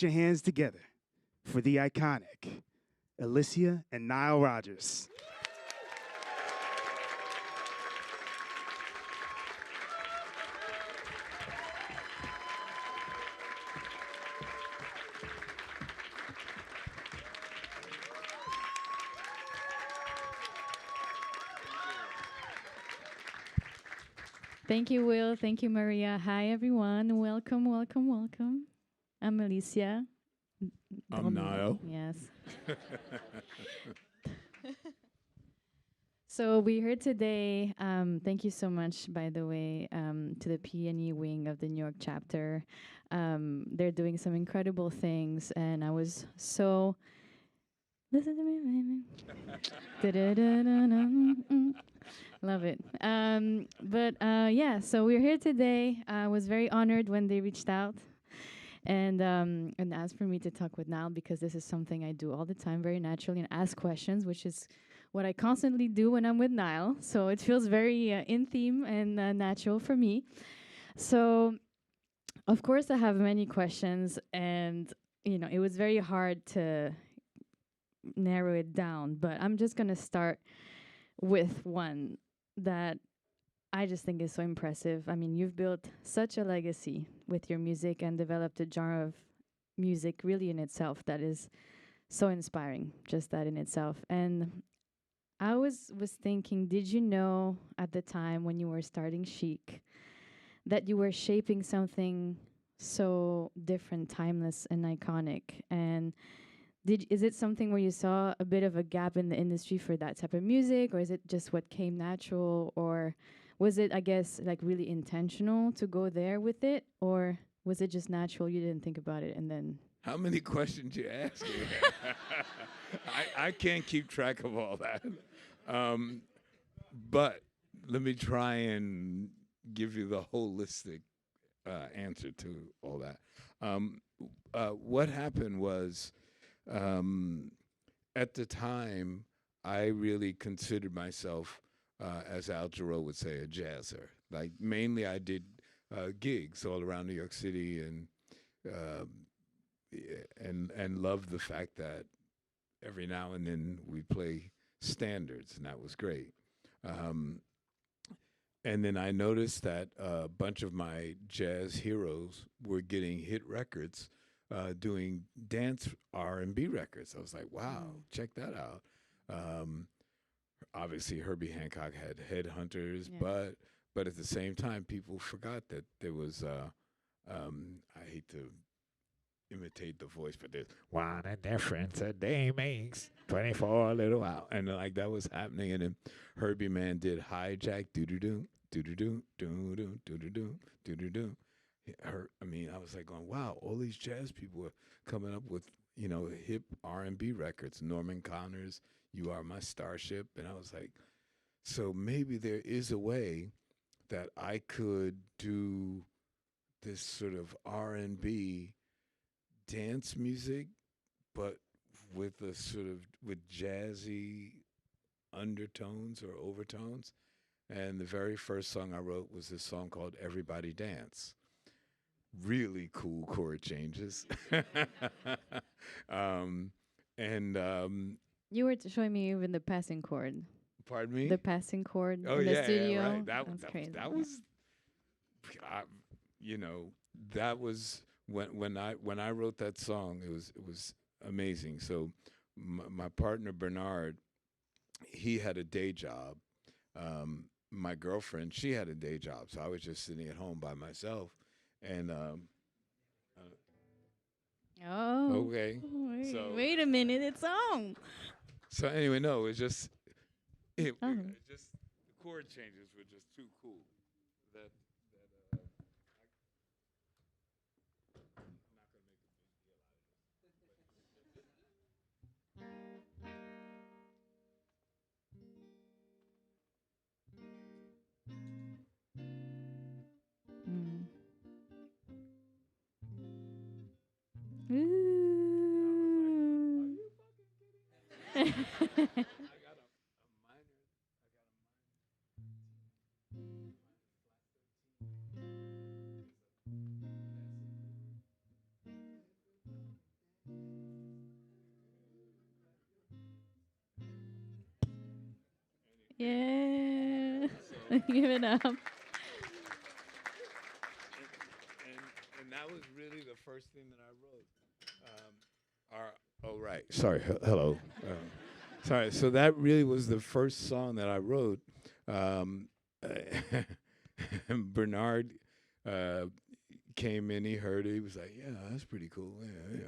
Put your hands together for the iconic Alissia and Nile Rodgers. Thank you, Will. Thank you, Maria. Hi, everyone. Welcome, welcome, welcome. I'm Alissia. I'm Nile. Yes. So we're here today. Thank you so much, by the way, to the P&E wing of the New York chapter. They're doing some incredible things, and I was so... Listen to me, baby. Love it. Yeah, so we're here today. I was very honored when they reached out and asked for me to talk with Nile, because this is something I do all the time, very naturally, and ask questions, which is what I constantly do when I'm with Nile. So it feels very in theme and natural for me. So, of course, I have many questions, and it was very hard to narrow it down. But I'm just gonna start with one that I just think is so impressive. I mean, you've built such a legacy with your music and developed a genre of music really in itself that is so inspiring, just that in itself. And I was thinking, did you know at the time when you were starting Chic that you were shaping something so different, timeless, and iconic? And is it something where you saw a bit of a gap in the industry for that type of music, or is it just what came natural, or was it, I guess, like really intentional to go there with it, or was it just natural, you didn't think about it, and then... How many questions you ask me? I can't keep track of all that. But let me try and give you the holistic answer to all that. What happened was, at the time, I really considered myself, as Al Jarreau would say, a jazzer. Like, mainly I did gigs all around New York City, and loved the fact that every now and then we play standards, and that was great. And then I noticed that a bunch of my jazz heroes were getting hit records, doing dance R&B records. I was like, wow, check that out. Obviously, Herbie Hancock had Headhunters, Yeah. but at the same time, people forgot that there was, I hate to imitate the voice, but there's one a difference a day makes 24 a little while. And like that was happening. And then Herbie Man did Hijack, doo-doo-doo, doo-doo-doo, doo-doo, doo-doo-doo, doo-doo-doo. I mean, I was like going, wow, all these jazz people are coming up with, hip R&B records. Norman Connors, You Are My Starship. And I was like, so maybe there is a way that I could do this sort of R&B dance music, but with a sort of with jazzy undertones or overtones. And the very first song I wrote was this song called Everybody Dance. Really cool chord changes. um, and You were showing me even the passing chord. Pardon me? The passing chord Oh in the yeah, studio. right. That's crazy. That was, I, that was when I wrote that song. It was amazing. So my partner Bernard, he had a day job. My girlfriend, she had a day job, so I was just sitting at home by myself. And Oh. okay, Wait a minute, it's on. so anyway, no, it just Oh. just the chord changes were just too cool. That Mm. I was like, are you fucking kidding? I got a minor. Yeah. Give it up. And that was really the first thing that I wrote. Oh, right. Sorry. Hello. Sorry. So that really was the first song that I wrote. Bernard came in. He heard it. He was like, "Yeah, that's pretty cool." Yeah.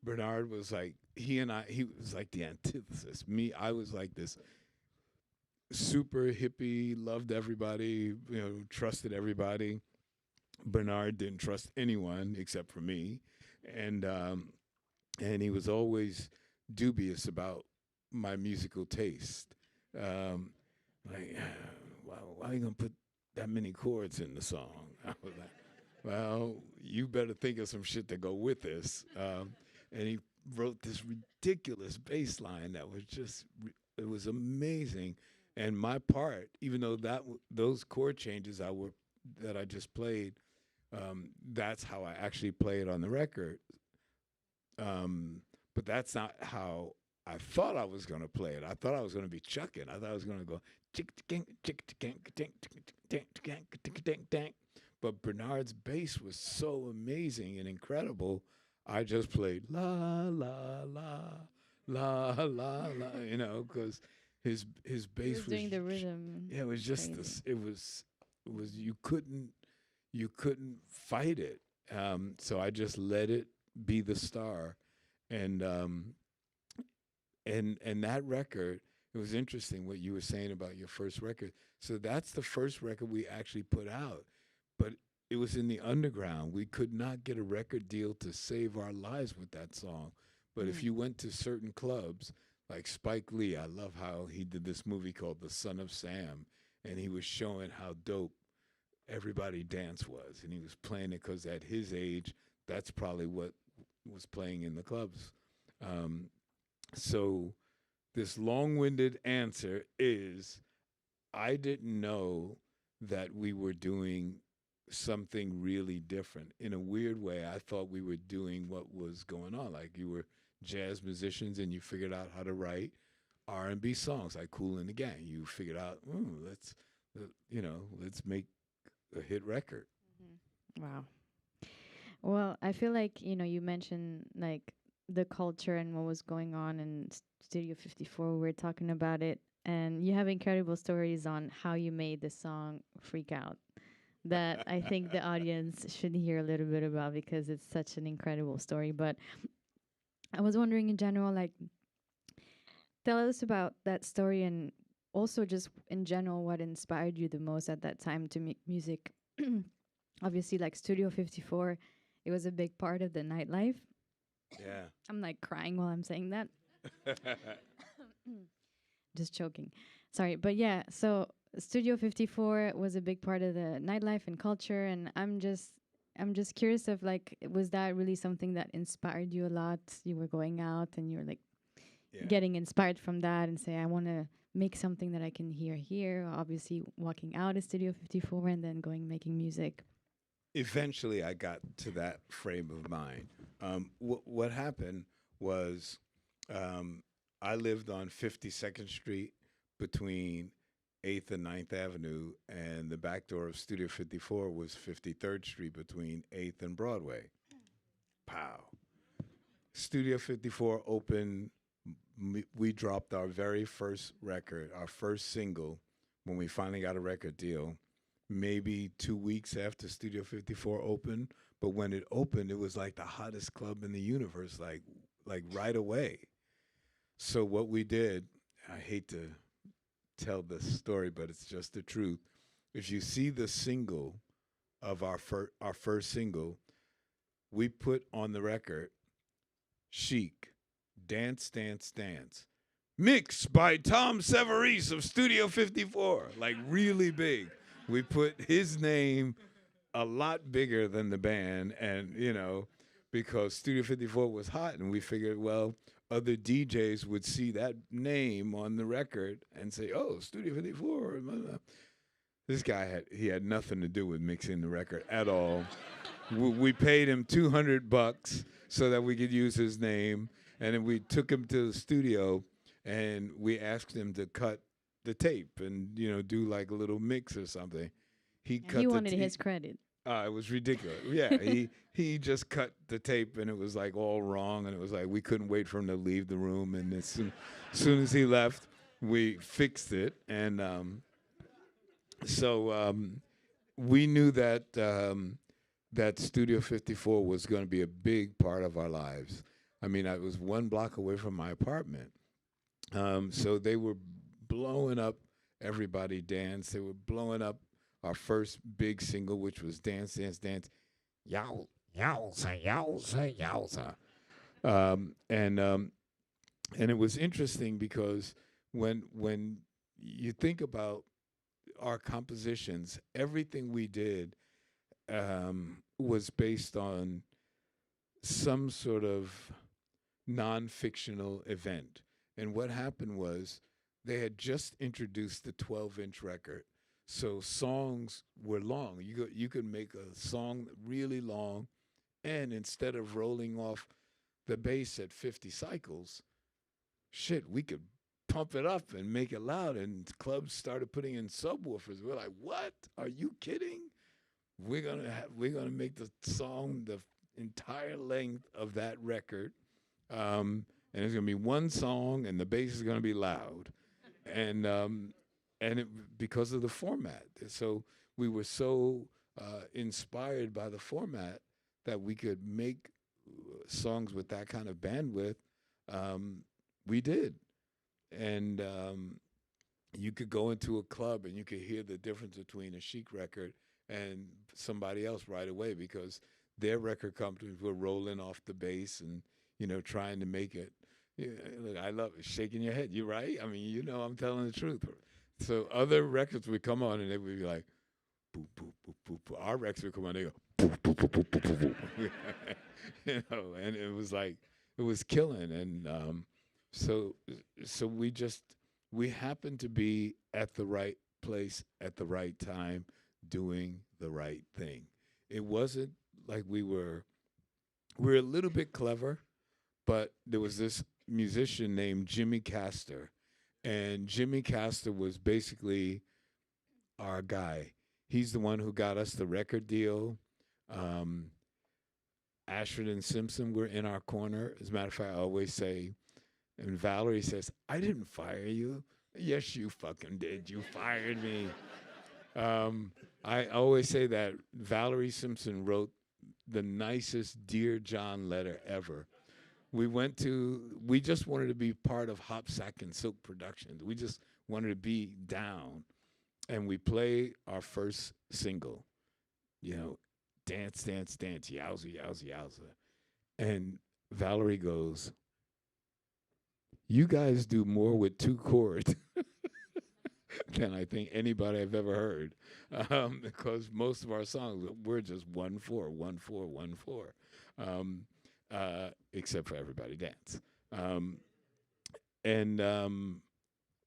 Bernard was like, he was like the antithesis. Me, I was like this super hippie, loved everybody, trusted everybody. Bernard didn't trust anyone except for me, and he was always dubious about my musical taste. Like, why are you gonna put that many chords in the song? I was like, well, you better think of some shit to go with this. And he wrote this ridiculous bass line that was just, it was amazing. And my part, even though those chord changes that I just played, that's how I actually play it on the record. But that's not how I thought I was going to play it. I thought I was going to be chucking. I thought I was going to go but Bernard's bass was so amazing and incredible. I just played la la la la la la, because his bass was doing the rhythm. Yeah, it was just this. It was you couldn't fight it. So I just let it be the star, and that record. It was interesting what you were saying about your first record. So that's the first record we actually put out, but it was in the underground. We could not get a record deal to save our lives with that song. But if you went to certain clubs, like Spike Lee, I love how he did this movie called The Son of Sam, and he was showing how dope Everybody Dance was. And he was playing it because at his age, that's probably what was playing in the clubs. So this long-winded answer is I didn't know that we were doing something really different. In a weird way, I thought we were doing what was going on. Like you were jazz musicians and you figured out how to write R&B songs like Kool and the Gang. You figured out, let's make a hit record. Wow. Well, I feel like, you mentioned like the culture and what was going on in Studio 54. We were talking about it, and you have incredible stories on how you made the song Freak Out that I think the audience should hear a little bit about because it's such an incredible story. But I was wondering in general, like, tell us about that story and also just in general what inspired you the most at that time to make music. Obviously, like Studio 54, it was a big part of the nightlife. Yeah. I'm like crying while I'm saying that. Just choking. Sorry. But yeah, so Studio 54 was a big part of the nightlife and culture, and I'm just curious of like, was that really something that inspired you a lot? You were going out and you were like getting inspired from that and say, I want to make something that I can hear here. Obviously walking out of Studio 54 and then going making music. Eventually I got to that frame of mind. What happened was I lived on 52nd Street between 8th and 9th Avenue, and the back door of Studio 54 was 53rd Street between 8th and Broadway. Pow. Studio 54 opened. We dropped our very first record, our first single, when we finally got a record deal, maybe 2 weeks after Studio 54 opened. But when it opened, it was like the hottest club in the universe, like right away. So what we did, I hate to tell this story, but it's just the truth. If you see the single of our first single, we put on the record, Chic, Dance, Dance, Dance, mixed by Tom Severese of Studio 54, like really big. We put his name a lot bigger than the band, and because Studio 54 was hot, and we figured, well, other DJs would see that name on the record and say, oh, Studio 54. This guy had nothing to do with mixing the record at all. We paid him $200 so that we could use his name, and then we took him to the studio, and we asked him to cut the tape and do like a little mix or something. He Yeah, cut he the wanted his credit. it was ridiculous. Yeah, he just cut the tape and it was like all wrong, and it was like we couldn't wait for him to leave the room, and as soon as he left, we fixed it, and so we knew that that Studio 54 was going to be a big part of our lives. I mean, I was 1 block away from my apartment, so they were blowing up Everybody Dance. They were blowing up our first big single, which was Dance, Dance, Dance, Yow, Yowza, Yowza, Yowza. And it was interesting because when you think about our compositions, everything we did was based on some sort of non-fictional event. And what happened was they had just introduced the 12-inch record. So songs were long. You could make a song really long, and instead of rolling off the bass at 50 cycles, shit, we could pump it up and make it loud. And clubs started putting in subwoofers. We're like, what? Are you kidding? We're gonna make the song the entire length of that record, and it's gonna be one song, and the bass is gonna be loud, and because of the format. So we were so inspired by the format that we could make songs with that kind of bandwidth. We did, and you could go into a club and you could hear the difference between a Chic record and somebody else right away, because their record companies were rolling off the bass and trying to make it. Yeah, look, I love it. Shaking your head. You're right. I mean, I'm telling the truth. So other records would come on and they would be like, boop, boop, boop, boop, boop. Our records would come on, they go, boop, boop, boop, boop, boop, boop, boop. And it was like, it was killing. And so we happened to be at the right place at the right time, doing the right thing. It wasn't like we were a little bit clever, but there was this musician named Jimmy Castor, and Jimmy Castor was basically our guy. He's the one who got us the record deal. Ashford and Simpson were in our corner. As a matter of fact, I always say, and Valerie says, I didn't fire you. Yes, you fucking did. You fired me. I always say that Valerie Simpson wrote the nicest Dear John letter ever. We just wanted to be part of Hop, Sack, and Silk Productions. We just wanted to be down. And we play our first single, Dance, Dance, Dance, Yowza, Yowza, Yowza. And Valerie goes, you guys do more with 2 chords than I think anybody I've ever heard. Because most of our songs, we're just 1/4, 1/4, 1/4. Except for Everybody Dance.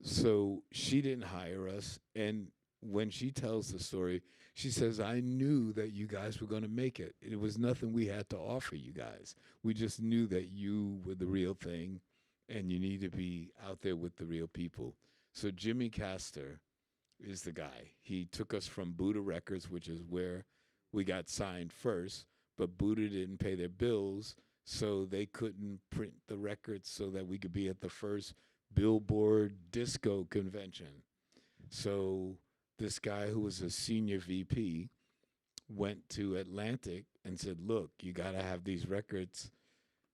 So she didn't hire us. And when she tells the story, she says, I knew that you guys were going to make it. It was nothing we had to offer you guys. We just knew that you were the real thing and you need to be out there with the real people. So Jimmy Castor is the guy. He took us from Buddha Records, which is where we got signed first, but Buddha didn't pay their bills, so they couldn't print the records so that we could be at the first Billboard disco convention. So this guy who was a senior VP went to Atlantic and said, look, you got to have these records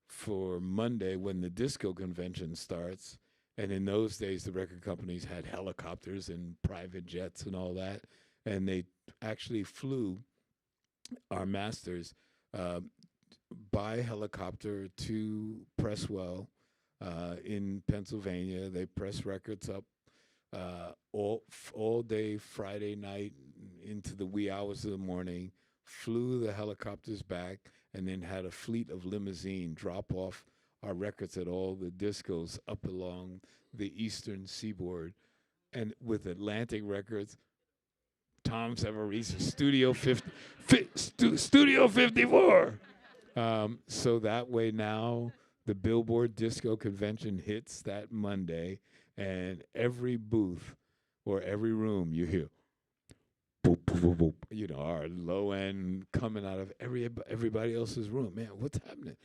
for Monday when the disco convention starts. And in those days, the record companies had helicopters and private jets and all that. And they actually flew our masters by helicopter to Presswell in Pennsylvania. They pressed records up all day Friday night into the wee hours of the morning, flew the helicopters back, and then had a fleet of limousine drop off our records at all the discos up along the eastern seaboard. And with Atlantic Records, Tom Severese, Studio 54. So that way now the Billboard Disco Convention hits that Monday, and every booth or every room you hear boop, boop, boop, boop, our low end coming out of everybody else's room. Man, what's happening?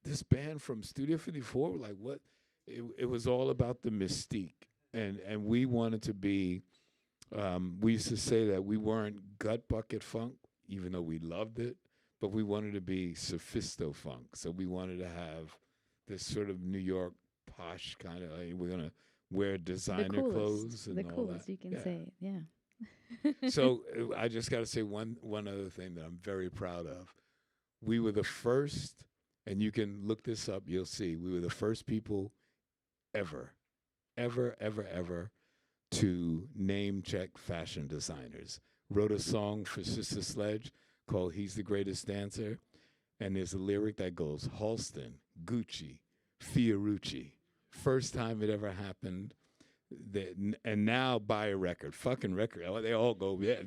This band from Studio 54, like what? It was all about the mystique, and we wanted to be. We used to say that we weren't gut bucket funk, even though we loved it, but we wanted to be sophisto funk. So we wanted to have this sort of New York posh kind of. Like, we're gonna wear designer clothes and the all coolest, that. you can say it, yeah. So I just got to say one other thing that I'm very proud of. We were the first, and you can look this up. You'll see we were the first people ever to name check fashion designers. Wrote a song for Sister Sledge called "He's the Greatest Dancer," and there's a lyric that goes Halston, Gucci, Fiorucci. First time it ever happened. And now buy a record, fucking record. They all go, yeah.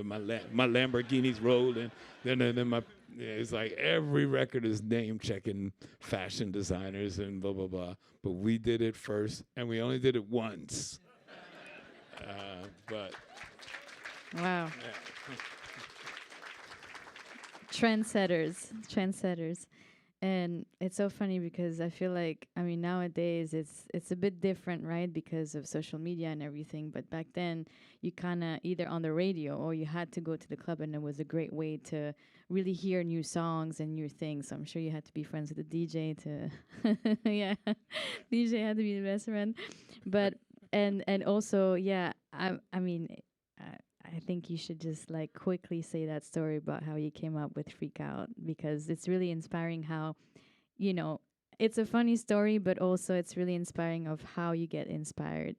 My Lamborghini's rolling. Then my, it's like every record is name checking fashion designers and blah blah blah. But we did it first, and we only did it once. But Wow. yeah. Trendsetters. And it's so funny because I feel like, I mean, nowadays it's a bit different, right? Because of social media and everything. But back then, you kind of either on the radio or you had to go to the club, and it was a great way to really hear new songs and new things. So I'm sure you had to be friends with the DJ to, yeah, DJ had to be the best friend. But and also, yeah, I mean. I think you should just like quickly say that story about how you came up with Freak Out, because it's really inspiring how, it's a funny story, but also it's really inspiring of how you get inspired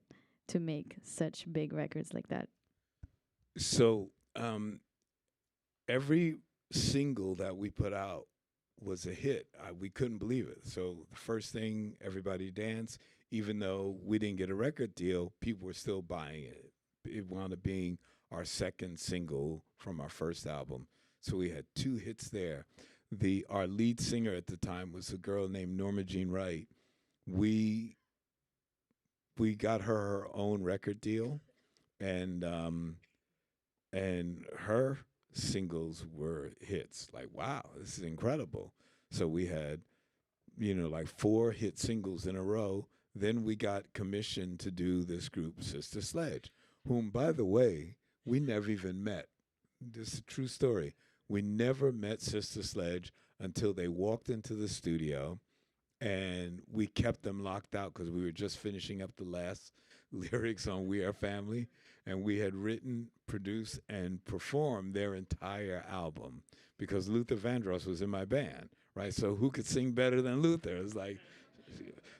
to make such big records like that. So every single that we put out was a hit. We couldn't believe it. So the first thing, Everybody Dance, even though we didn't get a record deal, people were still buying it. It wound up being our second single from our first album. So we had 2 hits there. Our lead singer at the time was a girl named Norma Jean Wright. We got her own record deal, and her singles were hits. Like, wow, this is incredible. So we had, like 4 hit singles in a row. Then we got commissioned to do this group, Sister Sledge, whom, by the way, we never even met. This is a true story. We never met Sister Sledge until they walked into the studio, and we kept them locked out because we were just finishing up the last lyrics on We Are Family, and we had written, produced, and performed their entire album because Luther Vandross was in my band, right? So who could sing better than Luther? It's like,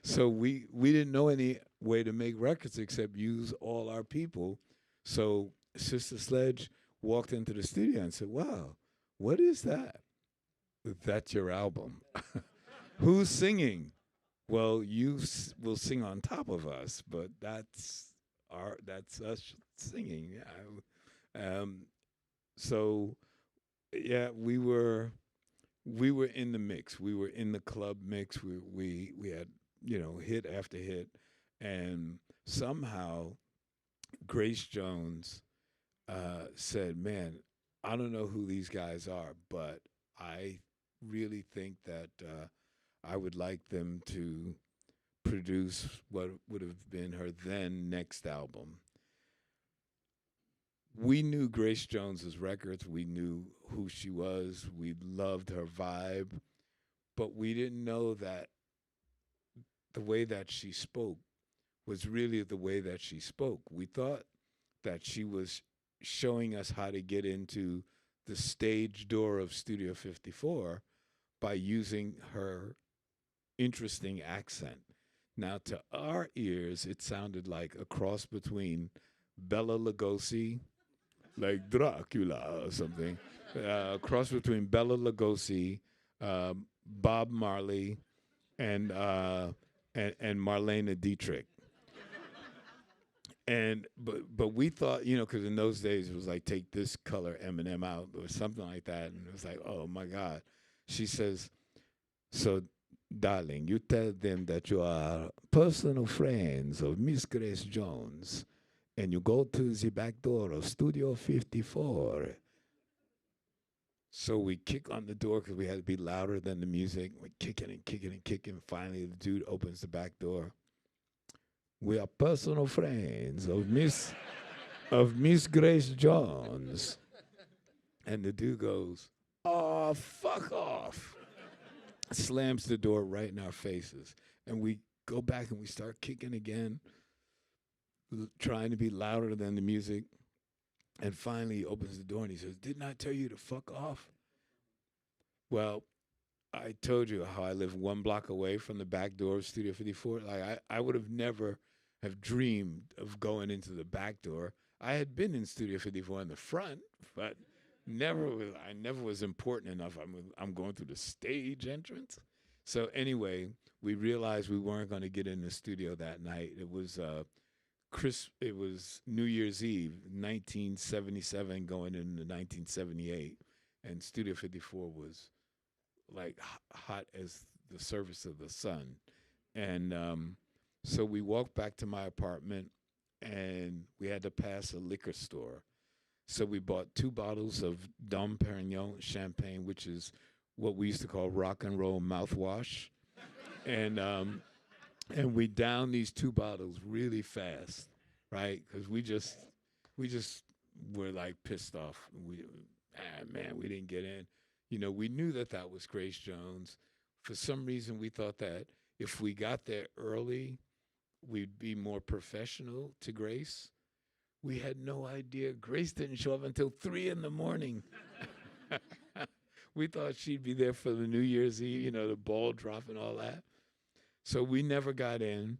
so we didn't know any way to make records except use all our people. So Sister Sledge walked into the studio and said, "Wow, what is that?" "That's your album." "Who's singing?" "Well, you will sing on top of us, but that's us singing." Yeah. So yeah, we were in the mix. We were in the club mix. We had hit after hit, and somehow Grace Jones said, "Man, I don't know who these guys are, but I really think that I would like them to produce what would have been her then next album." We knew Grace Jones's records. We knew who she was. We loved her vibe, but we didn't know that the way that she spoke was really the way that she spoke. We thought that she was showing us how to get into the stage door of Studio 54 by using her interesting accent. Now, to our ears, it sounded like a cross between Bela Lugosi, like Dracula or something, a cross between Bela Lugosi, Bob Marley, and Marlene Dietrich. And but we thought, because in those days it was like, take this color Eminem out or something like that, and it was like, oh my God. She says, "So, darling, you tell them that you are personal friends of Miss Grace Jones, and you go to the back door of Studio 54. So we kick on the door because we had to be louder than the music. We're kicking and kicking and kicking. Finally, the dude opens the back door. We are personal friends of Miss Grace Jones. And the dude goes, "Oh, fuck off." Slams the door right in our faces. And we go back and we start kicking again, trying to be louder than the music. And finally he opens the door and he says, "Didn't I tell you to fuck off?" Well, I told you how I live 1 block away from the back door of Studio 54. Like I would have never have dreamed of going into the back door. I had been in Studio 54 in the front, but I never was important enough. I'm going through the stage entrance. So anyway, we realized we weren't going to get in the studio that night. It was it was New Year's Eve, 1977, going into 1978, and Studio 54 was like hot as the surface of the sun. And so we walked back to my apartment, and we had to pass a liquor store. So we bought 2 bottles of Dom Perignon champagne, which is what we used to call rock and roll mouthwash. And we downed these 2 bottles really fast, right? Because we just were like pissed off. We didn't get in. You know, we knew that was Grace Jones. For some reason, we thought that if we got there early, we'd be more professional to Grace. We had no idea. Grace didn't show up until 3 a.m. We thought she'd be there for the New Year's Eve, you know, the ball drop and all that. So we never got in,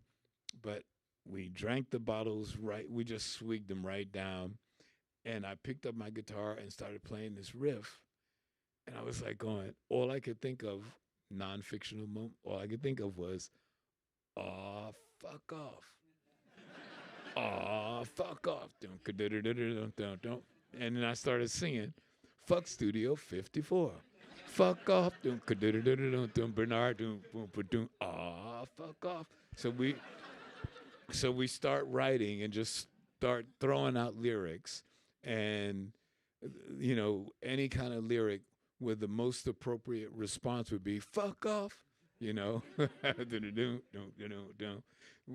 but we drank the bottles right. We just swigged them right down. And I picked up my guitar and started playing this riff. And I was like going, all I could think of, non-fictional moment, all I could think of was, "Aw, fuck off. Aw, fuck off." And then I started singing, "Fuck Studio 54. Fuck off. Bernard. Aw, fuck off." So we start writing and just start throwing out lyrics. And, you know, any kind of lyric where the most appropriate response would be, "Fuck off," you know.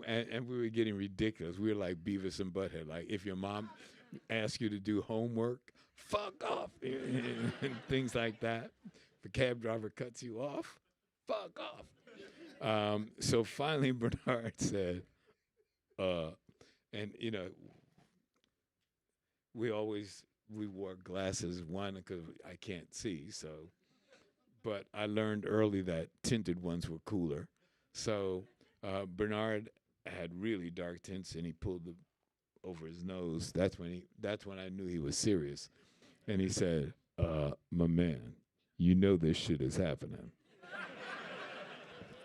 And we were getting ridiculous. We were like Beavis and Butthead. Like, if your mom asks you to do homework, "Fuck off," and things like that. If a cab driver cuts you off, "Fuck off." So finally Bernard said, and, you know, we wore glasses, one, because I can't see, so, but I learned early that tinted ones were cooler. So Bernard had really dark tints, and he pulled them over his nose. That's when I knew he was serious. And he said, "My man, you know this shit is happening."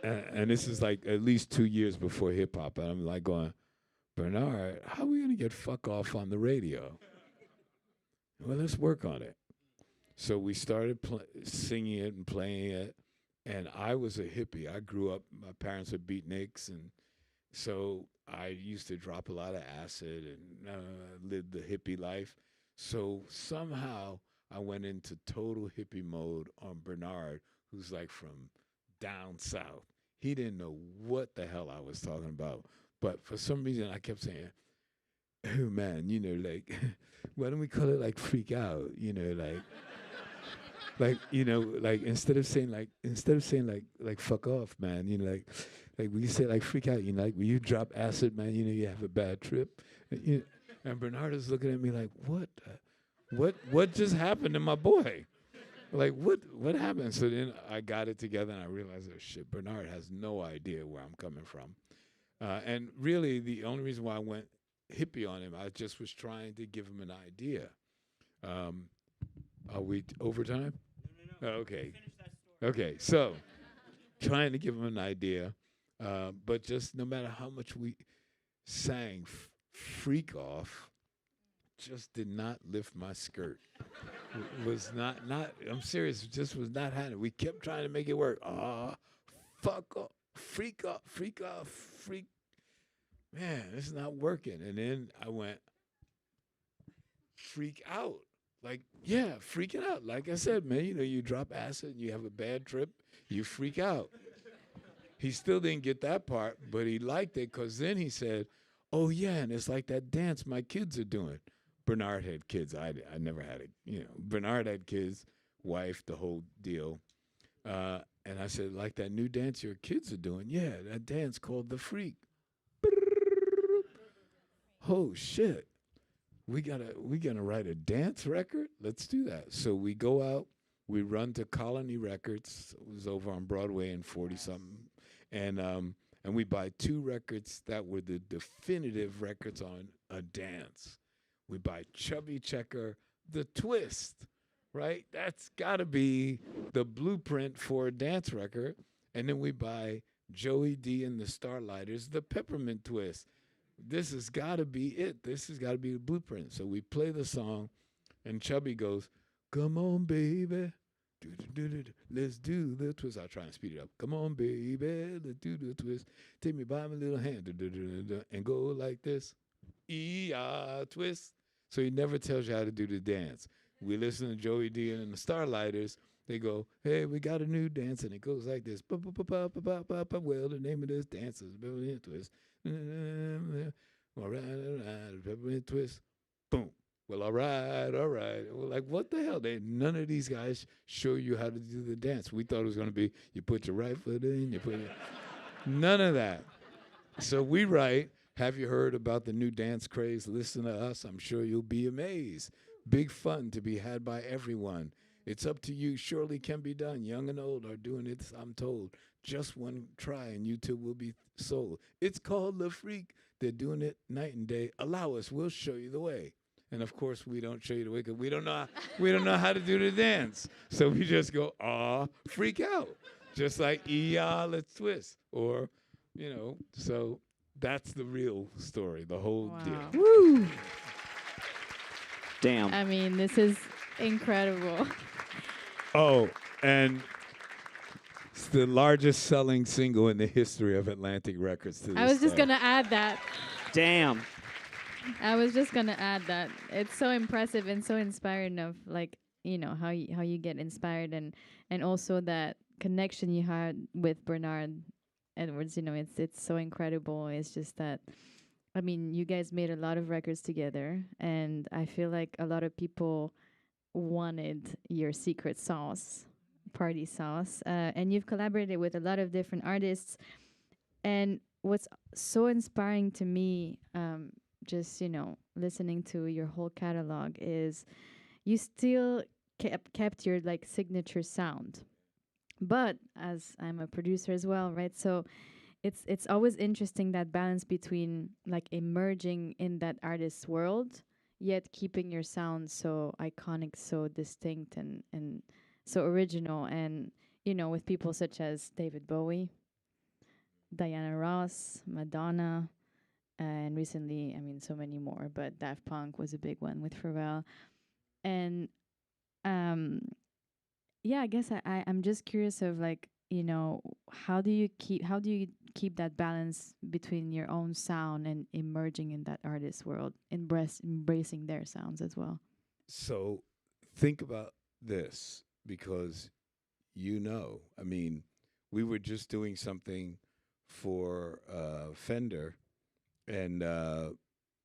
And this is like at least 2 years before hip hop, and I'm like going, "Bernard, how are we gonna get fuck off on the radio?" "Well, let's work on it." So we started singing it and playing it, and I was a hippie. I grew up, my parents were beatniks, and so I used to drop a lot of acid and live the hippie life. So somehow I went into total hippie mode on Bernard, who's like from down south. He didn't know what the hell I was talking about, but for some reason I kept saying, "Oh man, you know, like, why don't we call it like freak out? You know, like, you know, like instead of saying like fuck off, man, you know, like we say like freak out, you know, like when you drop acid, man, you know, you have a bad trip." And Bernard is looking at me like, what just happened to my boy? Like, what happened? So then I got it together and I realized, oh shit, Bernard has no idea where I'm coming from. And really the only reason why I went hippie on him, I just was trying to give him an idea. Are we overtime? No. Okay. Okay, so trying to give him an idea, but just no matter how much we sang Freak Off, just did not lift my skirt. Was not, I'm serious, just was not happening. We kept trying to make it work. Fuck off, freak off, freak off, freak. man, it's not working. And then I went, freak out. Like, yeah, freaking out. Like I said, man, you drop acid and you have a bad trip, you freak out. He still didn't get that part, but he liked it because then he said, oh, yeah, and it's like that dance my kids are doing. Bernard had kids. I never had it. Bernard had kids, wife, the whole deal. And I said, like that new dance your kids are doing? Yeah, that dance called The Freak. Oh, shit. We gonna write a dance record? Let's do that. So we go out, we run to Colony Records. It was over on Broadway in 40-something. And we buy 2 records that were the definitive records on a dance. We buy Chubby Checker, The Twist, right? That's got to be the blueprint for a dance record. And then we buy Joey D and the Starlighters, The Peppermint Twist. This has got to be it. This has got to be the blueprint. So we play the song, and Chubby goes, come on, baby. Let's do the twist. I'll try and speed it up. Come on, baby. Let's do the twist. Take me by my little hand. And go like this. Twist. So he never tells you how to do the dance. We listen to Joey D and the Starlighters. They go, hey, we got a new dance, and it goes like this. Well, the name of this dance is Peppermint Twist. All right, Peppermint Twist. Boom. Well, all right. We're like, what the hell? None of these guys show you how to do the dance. We thought it was going to be, you put your right foot in, you put it. None of that. So we write, have you heard about the new dance craze? Listen to us. I'm sure you'll be amazed. Big fun to be had by everyone. It's up to you. Surely can be done. Young and old are doing it, I'm told. Just one try and you too will be sold. It's called The Freak. They're doing it night and day. Allow us. We'll show you the way. And of course, we don't show you the way because we don't know how to do the dance. So we just go, freak out. Just like, let's twist. Or, so that's the real story, the whole deal. Woo! Damn. I mean, this is incredible. Oh, and it's the largest selling single in the history of Atlantic Records to this I was just day. going to add that. Damn. I was just going to add that. It's so impressive and so inspiring of, like, how you get inspired and also that connection you had with Bernard Edwards. It's so incredible. It's just that, I mean, you guys made a lot of records together, and I feel like a lot of people wanted your secret sauce, party sauce, and you've collaborated with a lot of different artists. And what's so inspiring to me, just listening to your whole catalog, is you still kept your like signature sound. But as I'm a producer as well, right? So it's always interesting, that balance between like emerging in that artist's world, yet keeping your sound so iconic, so distinct, and so original. And with people such as David Bowie, Diana Ross, Madonna, and recently, I mean, so many more, but Daft Punk was a big one with Pharrell. And yeah, I guess I'm just curious of, like, how do you keep that balance between your own sound and emerging in that artist world, embracing their sounds as well? So think about this, because I mean, we were just doing something for Fender, and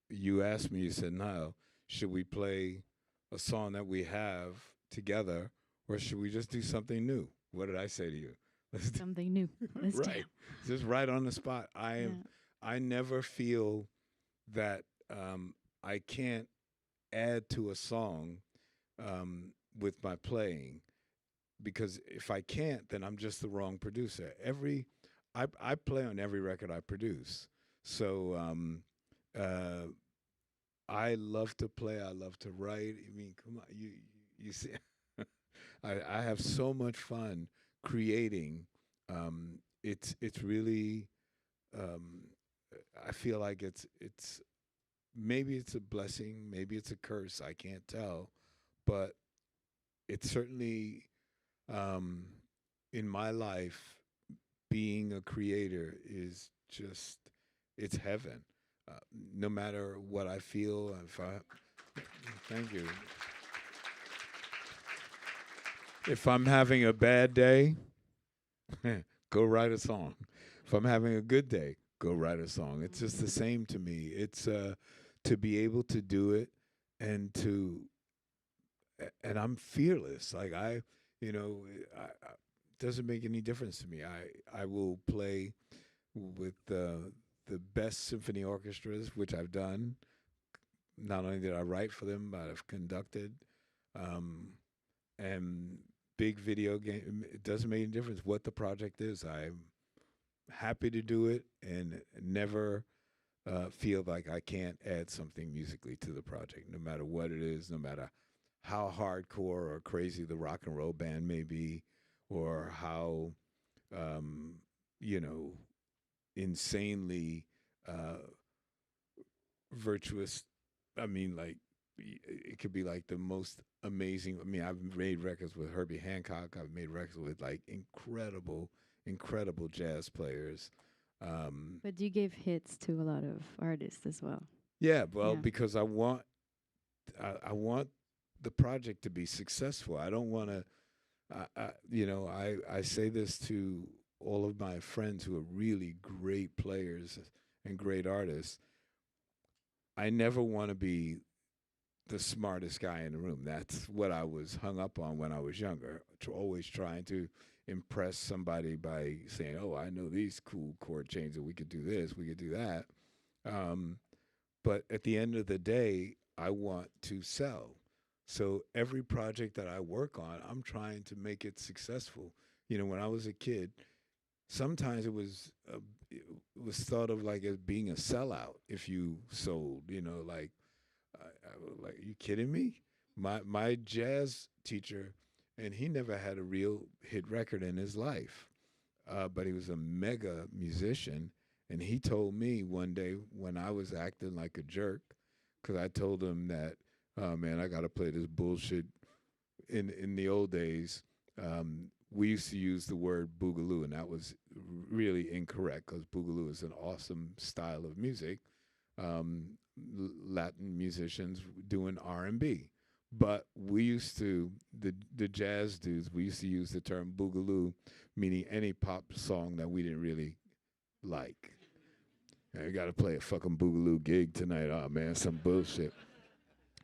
you asked me, you said, Nile, should we play a song that we have together, or should we just do something new? What did I say to you? Let's do Something new. Let's right. jam. Just right on the spot. I never feel that I can't add to a song with my playing, because if I can't, then I'm just the wrong producer. I play on every record I produce. So I love to play. I love to write. I mean, come on, you see, I have so much fun creating. It's really, I feel like it's maybe it's a blessing, maybe it's a curse. I can't tell, but it's certainly in my life, being a creator is just, it's heaven. No matter what I feel, thank you. If I'm having a bad day, go write a song. If I'm having a good day, go write a song. It's just the same to me. It's to be able to do it and and I'm fearless. Like you know, it doesn't make any difference to me. I will play with the best symphony orchestras, which I've done. Not only did I write for them, but I've conducted. And big video game. It doesn't make any difference what the project is. I'm happy to do it and never feel like I can't add something musically to the project, no matter what it is, no matter how hardcore or crazy the rock and roll band may be, or how you know, insanely virtuous. I mean, like it could be like the most amazing. I mean, I've made records with Herbie Hancock. I've made records with like incredible jazz players. But you gave hits to a lot of artists as well. Yeah, well, Yeah. because I want the project to be successful. I don't want to. You know, I say this to all of my friends who are really great players and great artists. I never want to be the smartest guy in the room. That's what I was hung up on when I was younger. Always trying to impress somebody by saying, "Oh, I know these cool chord changes. We could do this. We could do that." But at the end of the day, I want to sell. So every project that I work on, I'm trying to make it successful. You know, when I was a kid, sometimes it was thought of like as being a sellout if you sold. You know, like like, are you kidding me? My jazz teacher, and he never had a real hit record in his life, but he was a mega musician. And he told me one day when I was acting like a jerk, because I told him that, oh man, I got to play this bullshit. In the old days, we used to use the word boogaloo, and that was really incorrect because boogaloo is an awesome style of music. Latin musicians doing R&B. But we used to, the jazz dudes, we used to use the term boogaloo, meaning any pop song that we didn't really like. I got to play a fucking boogaloo gig tonight. Oh man, some bullshit.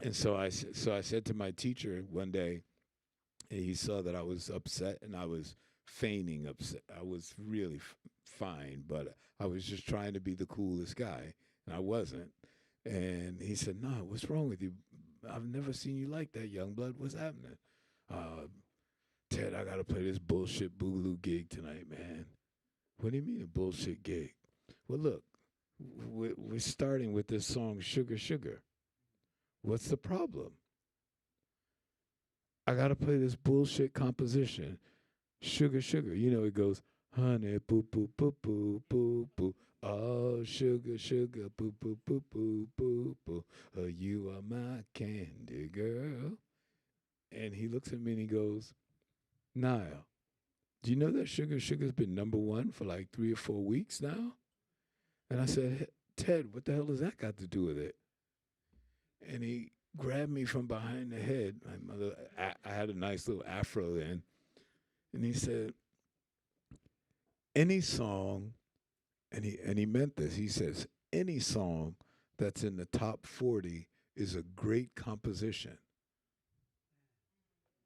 And so I said to my teacher one day, and he saw that I was upset and I was feigning upset. I was really fine, but I was just trying to be the coolest guy, and I wasn't. And he said, "No, what's wrong with you? I've never seen you like that, young blood. What's happening?" Ted, I gotta play this bullshit boogaloo gig tonight, man. What do you mean a bullshit gig? Well, look, we're starting with this song, Sugar Sugar. What's the problem? I gotta play this bullshit composition, Sugar Sugar. You know, it goes, honey, boo, boo, boo, boo, boo, boo. Oh, sugar, sugar, boo, boo, boo, boo, boo, boo. You are my candy girl. And he looks at me and he goes, Nile, do you know that Sugar Sugar's been number one for like 3 or 4 weeks now? And I said, Ted, what the hell does that got to do with it? And he grabbed me from behind the head. My mother, I had a nice little afro then. And he said, any song, and he meant this, he says, any song that's in the top 40 is a great composition.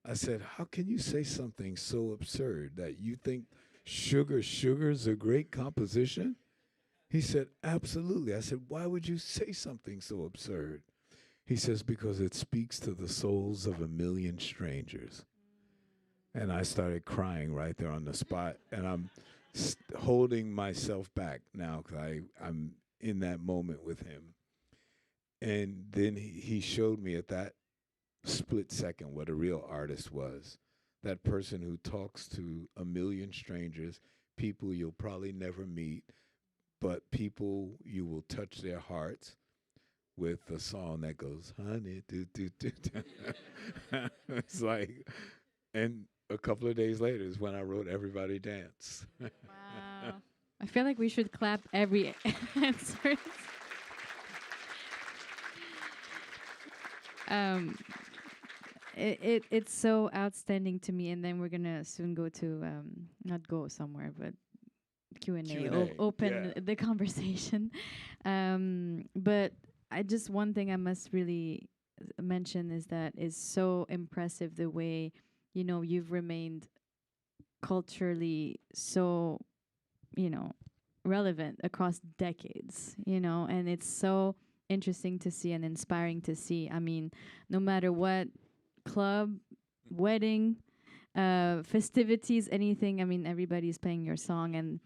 I said, how can you say something so absurd that you think Sugar Sugar's a great composition? He said, absolutely. I said, why would you say something so absurd? He says, because it speaks to the souls of a million strangers. And I started crying right there on the spot. And I'm holding myself back now because I'm in that moment with him. And then he showed me at that split second what a real artist was. That person who talks to a million strangers, people you'll probably never meet, but people you will touch their hearts with a song that goes, honey, do, do, do, do. It's like, and a couple of days later is when I wrote Everybody Dance. Wow. I feel like we should clap every answer. um, it's so outstanding to me, and then we're gonna soon go to not go somewhere, but Q&A, Q&A, open yeah. the conversation. But I just one thing I must really mention is that is so impressive the way you've remained culturally so relevant across decades, and it's so interesting to see and inspiring to see. I mean, no matter what club, wedding, festivities, anything, I mean, everybody's playing your song, and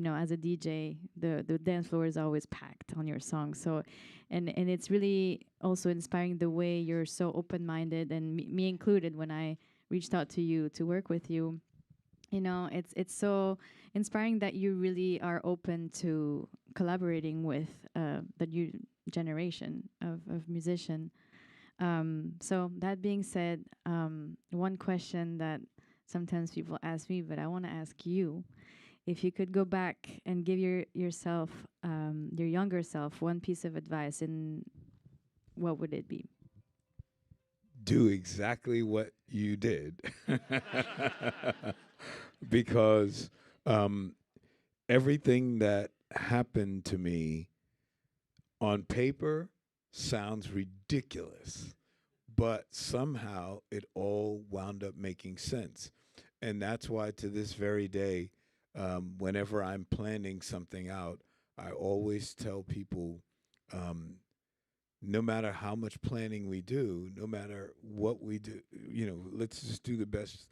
as a DJ, the dance floor is always packed on your song. So, and it's really also inspiring the way you're so open minded, and me included when I reached out to you to work with you. It's so inspiring that you really are open to collaborating with the new generation of musician. So that being said, one question that sometimes people ask me, but I want to ask you, if you could go back and give yourself, your younger self, one piece of advice, and what would it be? Do exactly what you did. Because everything that happened to me on paper sounds ridiculous, but somehow it all wound up making sense. And that's why to this very day, whenever I'm planning something out, I always tell people, no matter how much planning we do, no matter what we do, let's just do the best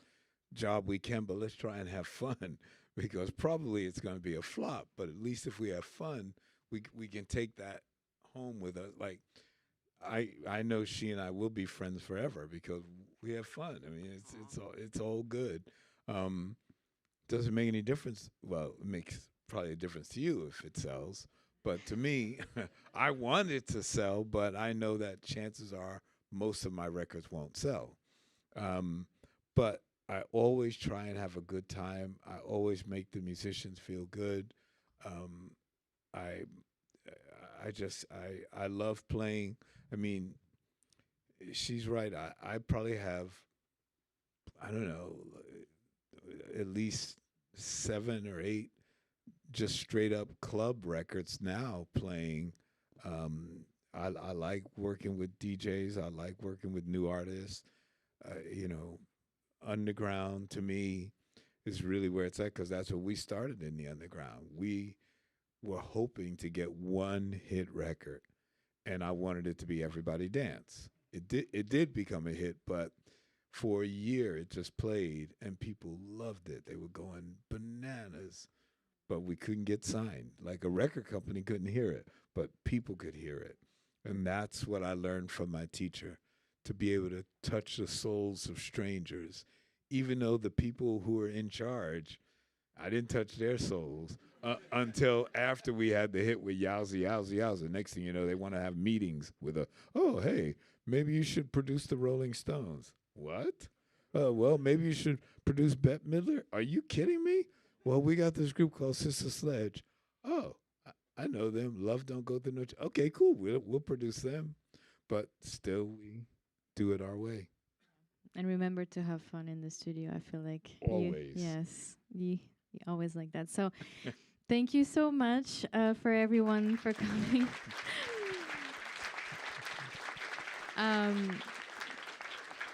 job we can, but let's try and have fun because probably it's going to be a flop. But at least if we have fun, we can take that home with us. Like I know she and I will be friends forever because we have fun. I mean, it's all good. Um, doesn't make any difference. Well, it makes probably a difference to you if it sells. But to me, I want it to sell, but I know that chances are most of my records won't sell. But I always try and have a good time. I always make the musicians feel good. Um, I I love playing. I mean, she's right. I probably have, I don't know, at least 7 or 8 just straight up club records now playing. I like working with DJs. I like working with new artists. You know, underground to me is really where it's at because that's what we started in the underground. We were hoping to get one hit record, and I wanted it to be Everybody Dance. It did become a hit, but for a year it just played and people loved it. They were going bananas, but we couldn't get signed. Like a record company couldn't hear it, but people could hear it. And that's what I learned from my teacher, to be able to touch the souls of strangers, even though the people who were in charge, I didn't touch their souls until after we had the hit with Yowza Yowza Yowza. Next thing you know, they want to have meetings with oh, hey, maybe you should produce the Rolling Stones. What? Well, maybe you should produce Bette Midler. Are you kidding me? Well, we got this group called Sister Sledge. Oh, I know them. Love Don't Go Through No. Okay, cool. We'll produce them, but still we do it our way. And remember to have fun in the studio. I feel like Always. you always like that. So thank you so much for everyone for coming.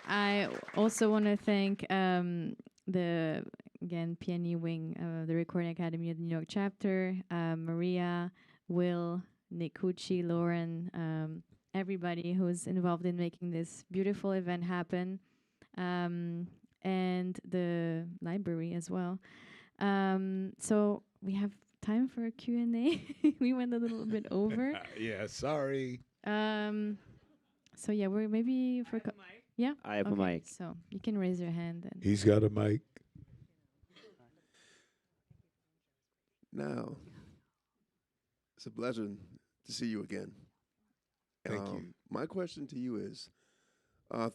I also want to thank the PNE wing, the Recording Academy of the New York chapter, Maria, Will, Nick Cucci, Lauren, everybody who's involved in making this beautiful event happen, and the library as well. So we have time for a Q&A. We went a little bit over. Yeah, sorry. So yeah, we're maybe for yeah. I have a mic. So you can raise your hand. And He's got a mic. Now, it's a pleasure to see you again. Thank you. My question to you is,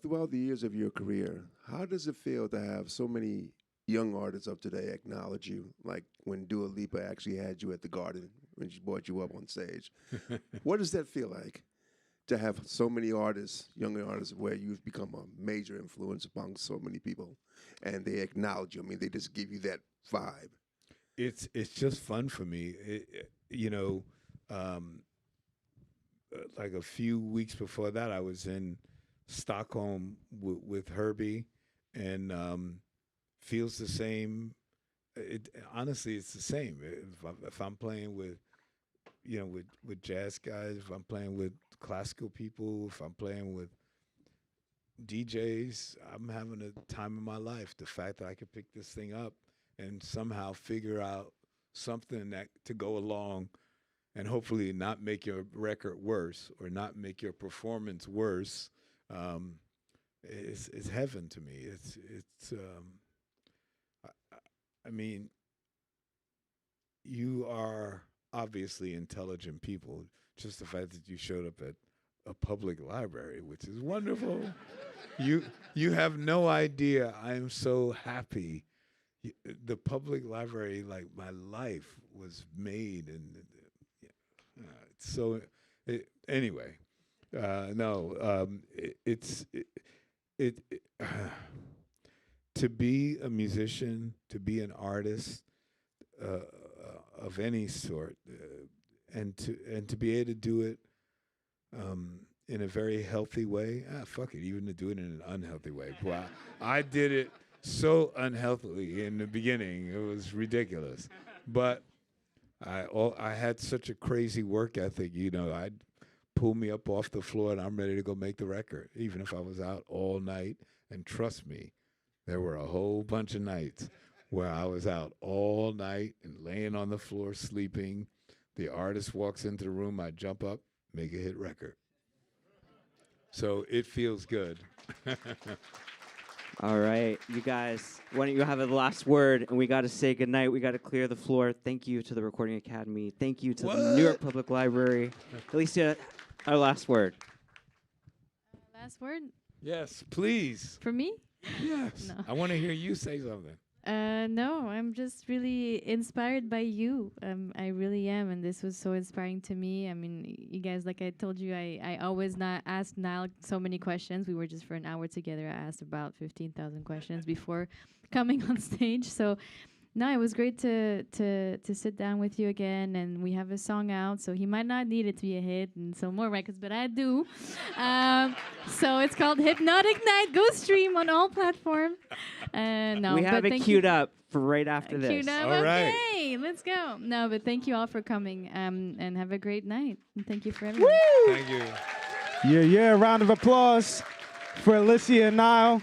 throughout the years of your career, how does it feel to have so many young artists of today acknowledge you, like when Dua Lipa actually had you at the Garden when she brought you up on stage. What does that feel like to have so many artists, younger artists, where you've become a major influence among so many people, and they acknowledge you? I mean, they just give you that vibe. It's just fun for me. Like a few weeks before that, I was in Stockholm with Herbie, and feels the same. Honestly, it's the same. If I'm playing with jazz guys, if I'm playing with classical people, if I'm playing with DJs, I'm having a time of my life. The fact that I could pick this thing up and somehow figure out something that to go along and hopefully not make your record worse or not make your performance worse, is heaven to me. I mean, you are obviously intelligent people. Just the fact that you showed up at a public library, which is wonderful. You have no idea. I am so happy. The public library, like my life was made, and anyway. To be a musician, to be an artist of any sort, and to be able to do it in a very healthy way. Fuck it, even to do it in an unhealthy way. Wow, I did it so unhealthily in the beginning. It was ridiculous, but I had such a crazy work ethic. I'd pull me up off the floor and I'm ready to go make the record, even if I was out all night. And trust me, there were a whole bunch of nights where I was out all night and laying on the floor sleeping. The artist walks into the room, I jump up, make a hit record. So it feels good. All right, you guys, why don't you have the last word? And we got to say goodnight. We got to clear the floor. Thank you to the Recording Academy. Thank you to the New York Public Library. Alissia, our last word. Last word? Yes, please. For me? Yes. No. I want to hear you say something. No, I'm just really inspired by you. I really am, and this was so inspiring to me. I mean, you guys, like I told you, I always not ask Nile so many questions. We were just for an hour together. I asked about 15,000 questions before coming on stage. So, no, it was great to sit down with you again, and we have a song out. So he might not need it to be a hit and some more records, but I do. So it's called Hypnotic Night. Go stream on all platforms. No, we have it queued up for right after this. Queued up. All right. Okay, let's go. No, but thank you all for coming, and have a great night. And thank you for everything. Thank you. Yeah, round of applause for Alissia and Nile.